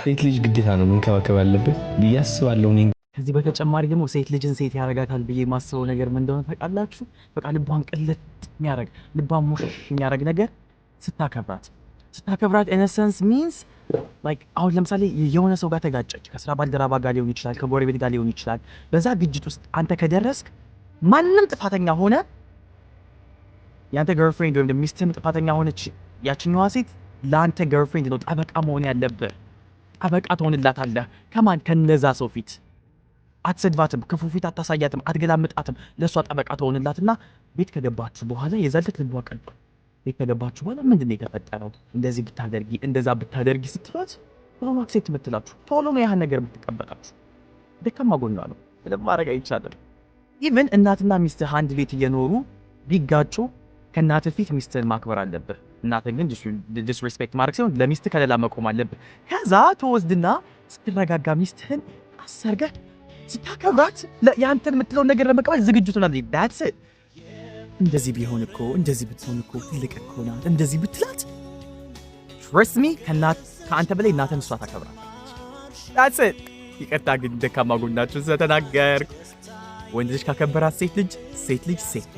ሴት ልጅ ግዴታ ነው መንከባከብ አለብህ ብዬ አስባለሁ። እኔ ከዚህ በተጨማሪ ደግሞ ሴት ልጅን ሴት ያረጋታል ብዬ የማስበው ነገር ምን እንደሆነ ታውቃላችሁ? በቃ ልቧን ቅልጥ የሚያረግ ልቧን ሙሽ የሚያረግ ነገር ስታከብራት in a sense means like አሁን ለምሳሌ የሆነ ሰው ጋር ተጋጨች፣ ከስራ ባልደረባ ጋር ሊሆን ይችላል፣ ከጎረቤት ጋር ሊሆን ይችላል። በዛ ግጭት ውስጥ አንተ ከደረስክ ማንም ጥፋተኛ ሆነ ያንተ ገርልፍሬንድ ወይም ሚስትህም ጥፋተኛ ሆነች ያችኛዋ ሴት ለአንተ ገርልፍሬንድ ነው ጠበቃ መሆን ያለብህ። ጠበቃ ትሆንላታለህ። ከማን? ከነዛ ሰው ፊት አትሰድባትም፣ ክፉ ፊት አታሳያትም፣ አትገላምጣትም። ለእሷ ጠበቃ ትሆንላትና ቤት ከገባችሁ በኋላ የዛለት ልቧ ቀልብ ቤት ከገባችሁ በኋላ ምንድን ነው የተፈጠረው? እንደዚህ ብታደርጊ እንደዛ ብታደርጊ ስትሏት ቶሎ አክሴፕት የምትላችሁ ቶሎ ነው ያህን ነገር የምትቀበላችሁ። ደካማ ጎኗ ነው፣ ምንም ማድረግ አይቻልም። ኢቨን እናትና ሚስትህ አንድ ቤት እየኖሩ ቢጋጩ ከእናትህ ፊት ሚስትህን ማክበር አለብህ። እናትህን ግን ዲስሪስፔክት ማድረግ ሲሆን ለሚስትህ ከሌላ መቆም አለብህ። ከዛ ተወስድና ስትረጋጋ ሚስትህን አሰርገህ ስታከብራት ያንተን የምትለውን ነገር ለመቀበል ዝግጁ ትሆናለች። that's it። እንደዚህ ቢሆን እኮ እንደዚህ ብትሆን እኮ ትልቅ እኮ ናት እንደዚህ ብትላት trust me ከአንተ በላይ እናትህን እሷ ታከብራለች። that's it። ይቅርታ ግን ደካማ ጎናችሁን ስለተናገርኩ። ወንድ ልጅ ካከበራት ሴት ልጅ ሴት